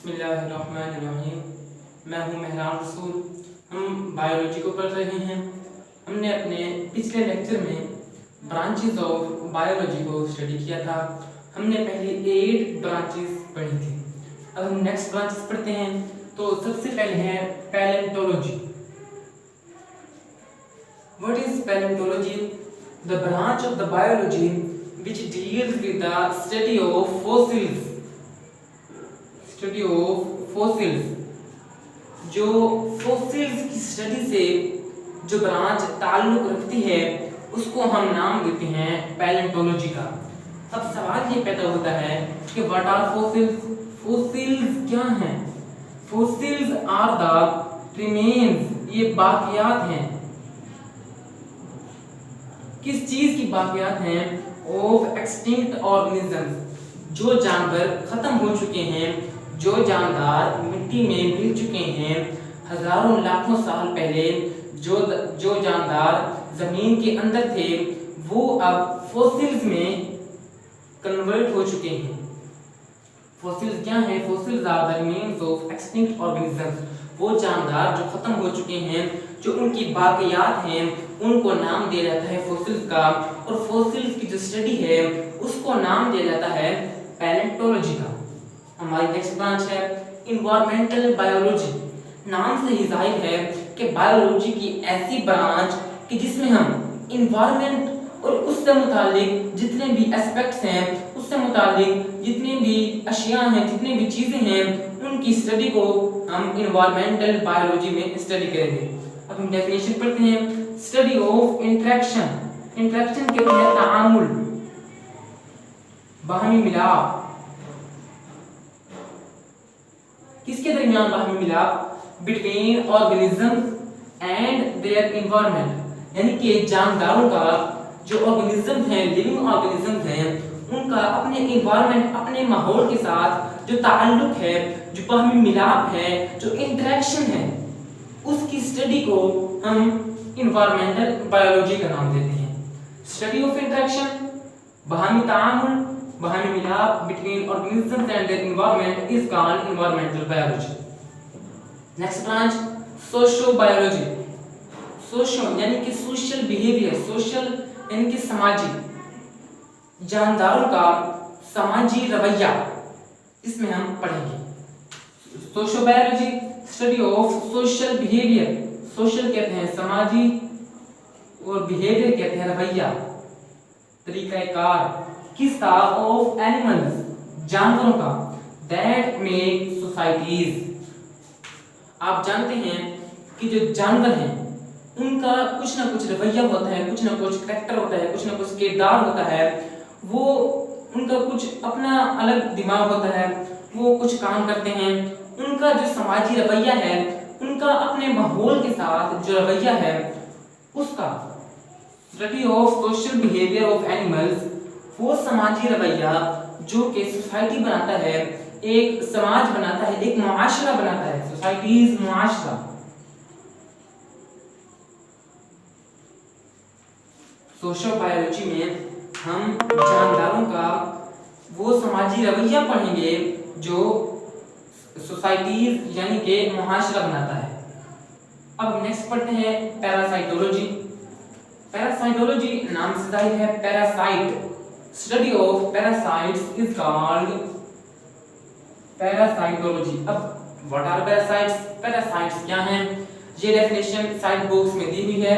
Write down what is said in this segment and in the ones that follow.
बिस्मिल्लाहिर्रहमानिर्रहीम। मैं हूँ मेहरान रसूल। हम बायोलॉजी को पढ़ रहे हैं। हमने अपने पिछले लेक्चर में ब्रांचेस ऑफ बायोलॉजी को स्टडी किया था। हमने पहले 8 ब्रांचेस पढ़ी थी। अब हम नेक्स्ट ब्रांचेस पढ़ते हैं। तो सबसे पहले है palaeontology. What is palaeontology? The branch of the biology which deals with the study of fossils। जो फॉसिल्स की स्टडी से जो ब्रांच ताल्लुक रखती है उसको हम नाम देते हैं पैलेंटोलॉजी का। अब सवाल ये पैदा होता है कि व्हाट आर फॉसिल्स? फॉसिल्स क्या हैं? फॉसिल्स आर द रिमेन्स, ये बाकियात हैं। किस चीज की बाकियात हैं? ऑफ एक्सटिंक्ट ऑर्गेनिजम्स, जो जानवर खत्म हो चुके हैं, जो जानदार मिट्टी में मिल चुके हैं हजारों लाखों साल पहले, जो जानदार जमीन के अंदर थे, वो अब फॉसिल्स में कन्वर्ट हो चुके हैं। फॉसिल्स क्या हैं? Fossils are the remains of extinct organisms, वो जानदार जो खत्म हो चुके हैं, जो उनकी बाकियात हैं, उनको नाम दिया जाता है फॉसिल्स का। और फॉसिल्स की जो स्टडी है उसको नाम दिया जाता है पैलेंटोलॉजी का। हमारी नेक्स्ट ब्रांच है इन्वायरमेंटल बायोलॉजी। नाम से ही जाहिर है कि बायोलॉजी की ऐसी ब्रांच कि जिसमें हम इन्वायरमेंट और उससे मुतालिक जितने भी एस्पेक्ट्स हैं, उससे मुतालिक जितने भी अशिया हैं, जितने भी चीज़ें हैं, उनकी स्टडी को हम इन्वायरमेंटल बायोलॉजी में स्टडी करेंगे। अब हम डेफिनेशन पढ़ते हैं। Study of interaction. इंटरेक्शन कहते हैं तामुल, बाहमी मिलाप। किसके दरमियान बाहमी मिलाप? Between organisms and their environment, यानी कि जानदारों का जो ऑर्गेनिज्म हैं, लिविंग ऑर्गेनिज्म हैं, उनका अपने एनवायरनमेंट, अपने माहौल के साथ जो ताल्लुक है, जो बाहमी मिलाप है, जो इंटरेक्शन है, उसकी स्टडी को हम इन्वायरमेंटल बायोलॉजी का नाम देते हैं। स्टडी ऑफ इंटरेक्शन, बाहमी तामुल, बाहमी मिलाप between organisms and their environment is called environmental biology. Next branch socio biology. Socio यानी कि सोशल बिहेवियर, सोशल यानी कि समाजी, जानदारों का समाजी रवैया, इसमें हम पढ़ेंगे। Socio biology study of social behaviour. Social कहते हैं समाजी और बिहेवियर कहते हैं रवैया, तरीकाकार। किसका? ऑफ एनिमल्स, जानवरों का। That make societies. आप जानते हैं कि जो जानवर हैं उनका कुछ ना कुछ रवैया होता है, कुछ ना कुछ करैक्टर होता है, कुछ ना कुछ किरदार होता है। वो उनका कुछ अपना अलग दिमाग होता है, वो कुछ काम करते हैं। उनका जो समाजी रवैया है, उनका अपने माहौल के साथ जो रवैया है, उसका study of social behaviour of animals, वो समाजी रवैया जो कि सोसाइटी बनाता है, एक समाज बनाता है, एक मुआशरा बनाता है। सोसाइटीज मुआशरा। सोशल बायोलॉजी में हम जानदारों का वो समाजी रवैया पढ़ेंगे जो सोसाइटीज यानी कि मुआशरा बनाता है। अब नेक्स्ट पढ़ते हैं पैरासाइटोलॉजी। पैरासाइटोलॉजी नाम से जाहिर है parasite. Study of parasites is called parasitology. अब व्हाट आर पैरासाइट्स? पैरासाइट्स क्या हैं? ये डेफिनेशन साइड बॉक्स में दी हुई है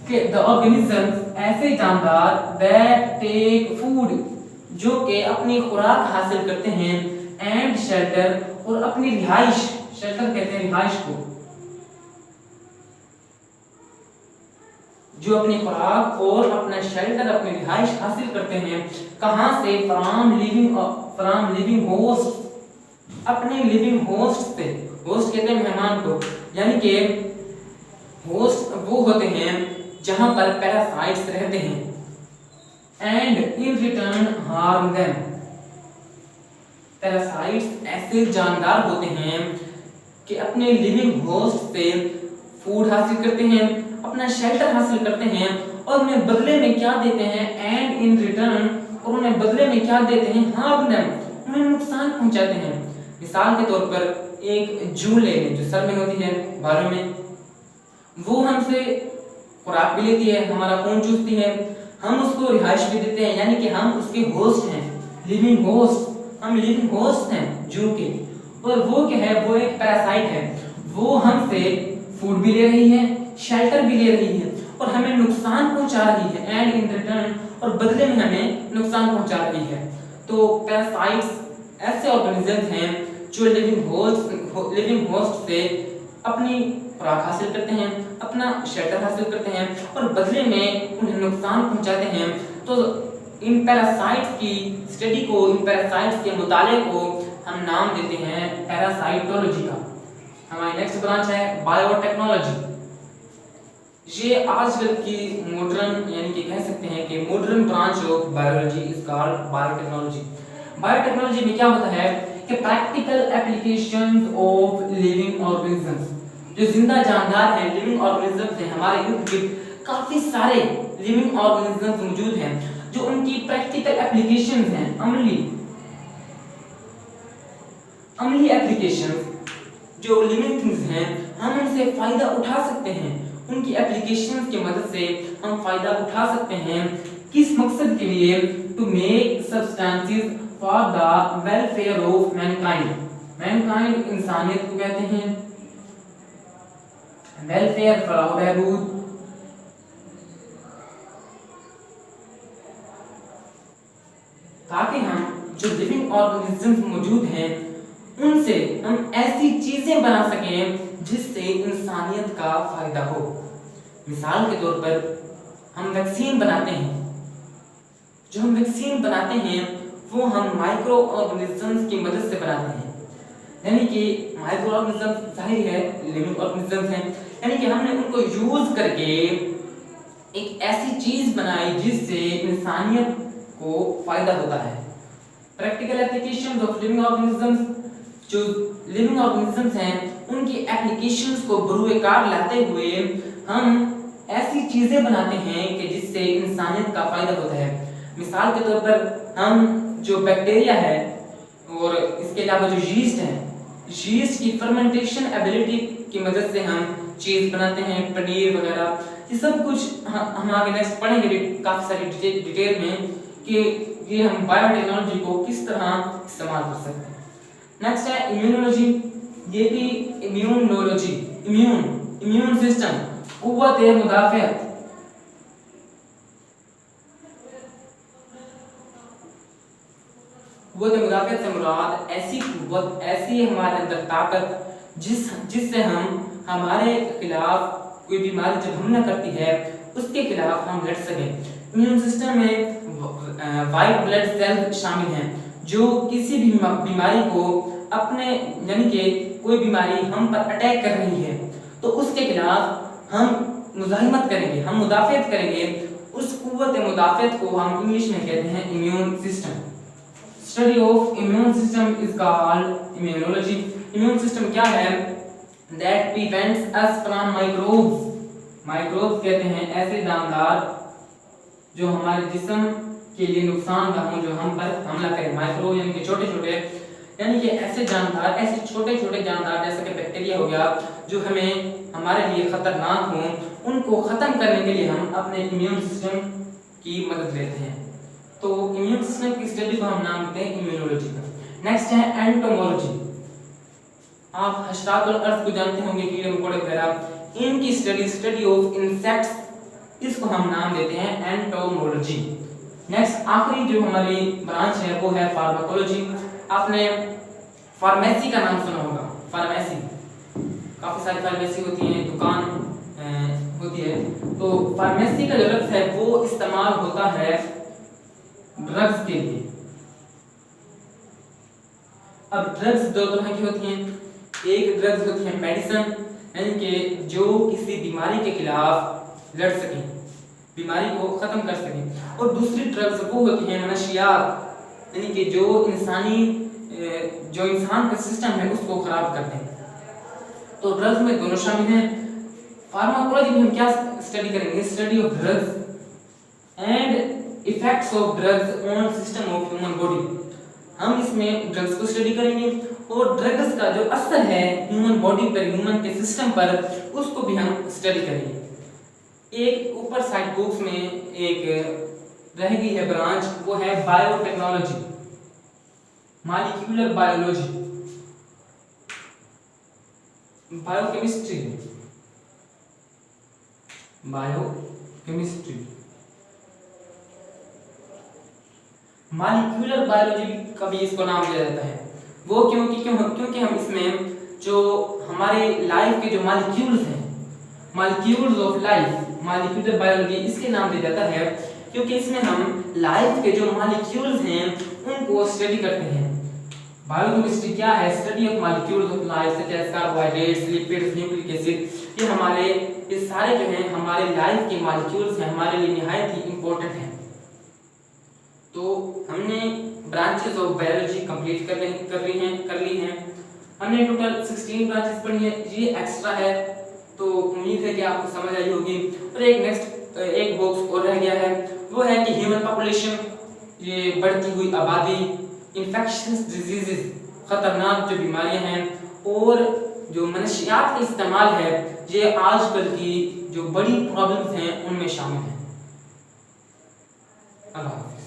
कि द ऑर्गेनिजम्स, ऐसे जानदार, दैट टेक फूड, जो कि अपनी खुराक हासिल करते हैं, एंड शेल्टर, और अपनी रिहाइश, शेल्टर कहते हैं रिहाइश को, जो अपनी खुराक और अपना शेल्टर, अपनी रिहाइश हासिल करते हैं। कहां से? फ्रॉम लिविंग होस्ट, अपने लिविंग होस्ट से। होस्ट कहते हैं मेहमान को, यानी कि होस्ट वो होते हैं जहां पर पैरासाइट्स रहते हैं। And in return harm them, parasites ऐसे जानदार होते हैं कि अपने लिविंग होस्ट से फूड हासिल करते हैं, अपना शेल्टर हासिल करते हैं, और उन्हें बदले में क्या देते हैं? एंड इन रिटर्न, और उन्हें बदले में क्या देते हैं? हार्म देम, उन्हें नुकसान पहुंचाते हैं। मिसाल के तौर पर एक जू ले लें जो सर में होती है, बालों में, वो हमसे खुराक भी लेती है, हमारा खून चूसती है, हम उसको रिहाइश भी देते हैं, यानी कि हम उसके होस्ट हैं, लिविंग होस्ट, हम लिविंग होस्ट हैं जू के। और वो क्या है, वो एक पैरासाइट है, वो हमसे फूड भी ले रही है, शेल्टर भी ले रही है और हमें नुकसान पहुंचा रही है, एंड इन रिटर्न, और बदले में हमें नुकसान पहुंचा रही है। तो पैरासाइट्स ऐसे ऑर्गेनिजम्स हैं जो लिविंग होस्ट से अपनी खुराक हासिल करते हैं, अपना शेल्टर हासिल करते हैं और बदले में उन्हें नुकसान पहुंचाते हैं। तो इन पैरासाइट्स की स्टडी को, इन पैरासाइट्स के मुताले को हम नाम देते हैं पैरासाइटोलॉजी का। हमारी नेक्स्ट ब्रांच है बायोटेक्नोलॉजी। ये आजकल की मॉडर्न, यानी कि कह सकते हैं कि modern branch of biology is called biotechnology. Biotechnology में क्या होता है कि practical applications of living organisms, जो जिंदा जानदार हैं, लिविंग ऑर्गेनिजम्स हैं, हमारे इर्द गिर्द काफी सारे लिविंग ऑर्गेनिजम्स मौजूद हैं, जो उनकी प्रैक्टिकल एप्लीकेशंस हैं, अमली एप्लीकेशंस, जो लिविंग थिंग्स हैं, हम उनसे फायदा उठा सकते हैं, उनकी एप्लीकेशंस की मदद से हम फायदा उठा सकते हैं। किस मकसद के लिए? To make substances for the welfare of mankind. Mankind इंसानियत को कहते हैं, वेलफेयर फलाह बहबूद, ताकि हम जो लिविंग ऑर्गेनिजम्स मौजूद हैं उनसे हम ऐसी चीजें बना सकें जिससे इंसानियत का फायदा हो। मिसाल के तौर पर हम वैक्सीन बनाते हैं, जो हम वैक्सीन बनाते हैं वो हम माइक्रो ऑर्गेनिजम्स की मदद से बनाते हैं, यानी कि माइक्रो ऑर्गेनिजम्स जाहिर है लिविंग ऑर्गेनिजम्स हैं, यानी कि हमने उनको यूज करके एक ऐसी चीज बनाई जिससे इंसानियत को फायदा होता है। Practical applications of living organisms, जो लिविंग ऑर्गेनिजम्स हैं उनकी एप्लीकेशंस को बरूए कार लाते हुए हम ऐसी चीजें बनाते हैं कि जिससे इंसानियत का फायदा होता है। मिसाल के तौर पर हम जो बैक्टीरिया है और इसके अलावा जो यीस्ट है, यीस्ट की फर्मेंटेशन एबिलिटी की मदद से हम चीज बनाते हैं, पनीर वगैरह, ये सब कुछ हम आगे नेक्स्ट पढ़ेंगे काफी सारी डिटेल में कि ये हम बायोटेक्नोलॉजी को किस तरह इस्तेमाल कर सकते हैं। नेक्स्ट है इम्यूनोलॉजी। ये भी इम्यूनोलॉजी, इम्यून सिस्टम, कुव्वत मुदाफ़ियत। कुव्वत मुदाफ़ियत से मुराद ऐसी कुव्वत, ऐसी हमारे अंदर ताकत जिससे हम हमारे खिलाफ कोई बीमारी जब हमला करती है उसके खिलाफ हम लड़ सकें। इम्यून सिस्टम में वाइट ब्लड सेल शामिल हैं जो किसी भी बीमारी को अपने, यानी कि कोई बीमारी हम पर अटैक कर रही है तो उसके खिलाफ हम मुजाहिमत करेंगे, हम मुदाफ़ियत करेंगे। उस कुव्वत मुदाफ़ियत को हम इंग्लिश में कहते हैं immune system. Study of immune system is called immunology. Immune system क्या है? That prevents us from microbes. Microbes कहते हैं ऐसे जानदार जो हमारे जिस्म के लिए नुकसानदार हों, जो हम पर हमला करें। माइक्रो यानी कि छोटे छोटे, यानी कि ऐसे जानदार, ऐसे छोटे छोटे जानदार जैसे कि बैक्टीरिया हो गया जो हमें हमारे लिए खतरनाक हों, उनको ख़त्म करने के लिए हम अपने इम्यून सिस्टम की मदद लेते हैं। तो इम्यून सिस्टम की स्टडी को हम नाम देते हैं इम्यूनोलॉजी का। नेक्स्ट है एंटोमोलॉजी। आप हशरातुल अर्ज़ को जानते होंगे, कीड़े मकोड़े वगैरह, इनकी स्टडी ऑफ इंसेक्ट्स, इसको हम नाम देते हैं एंटोमोलॉजी। नेक्स्ट आखिरी जो हमारी ब्रांच है वो है फार्माकोलॉजी। आपने फार्मेसी का नाम सुना होगा। फार्मेसी, काफ़ी सारी फार्मेसी होती हैं, दुकान होती है। तो फार्मेसी का जो लफ्ज़ है वो इस्तेमाल होता है ड्रग्स के लिए। अब ड्रग्स दो तरह की होती हैं। एक ड्रग्स होती है मेडिसिन, यानी कि जो किसी बीमारी के खिलाफ लड़ सकें, बीमारी को ख़त्म कर सकें। और दूसरी ड्रग्स वो होती हैं मनशियात, यानी कि जो इंसान का सिस्टम है उसको ख़राब करते हैं। तो ड्रग्स में दोनों शामिल हैं। फार्माकोलॉजी में हम क्या स्टडी करेंगे? Study of drugs and effects of drugs on system of human body. हम इसमें ड्रग्स को स्टडी करेंगे और ड्रग्स का जो असर है ह्यूमन बॉडी पर, ह्यूमन के सिस्टम पर, उसको भी हम स्टडी करेंगे। एक ऊपर साइड बुक्स में एक रह गई है ब्रांच, वो है biotechnology, molecular biology, biochemistry, biochemistry, molecular biology का भी इसको नाम दिया जाता है। वो क्योंकि हम इसमें जो हमारे लाइफ के जो मॉलिक्यूल्स हैं, molecules of life, molecular biology इसके नाम दिया जाता है क्योंकि इसमें हम लाइफ के जो मॉलिक्यूल्स हैं उनको स्टडी करते हैं। बायोकेमिस्ट्री क्या है? Study of molecules of life such as carbohydrates, lipids, nucleic acid. ये सारे जो हैं हमारे लाइफ के मॉलिक्यूल्स हैं, हमारे लिए निहायत ही इंपॉर्टेंट हैं। तो हमने ब्रांचेस ऑफ बायोलॉजी कंप्लीट कर ली हैं। हमने टोटल 16 ब्रांचेस पढ़ी हैं, ये एक्स्ट्रा है, तो उम्मीद है कि आपको समझ आई होगी। और एक बॉक्स और रह गया है, वो है कि ह्यूमन पॉपुलेशन, ये बढ़ती हुई आबादी, इन्फेक्शंस डिजीजेस, खतरनाक जो बीमारियां हैं, और जो मनशियात का इस्तेमाल है, ये आजकल की जो बड़ी प्रॉब्लम्स हैं उनमें शामिल है। अल्लाह।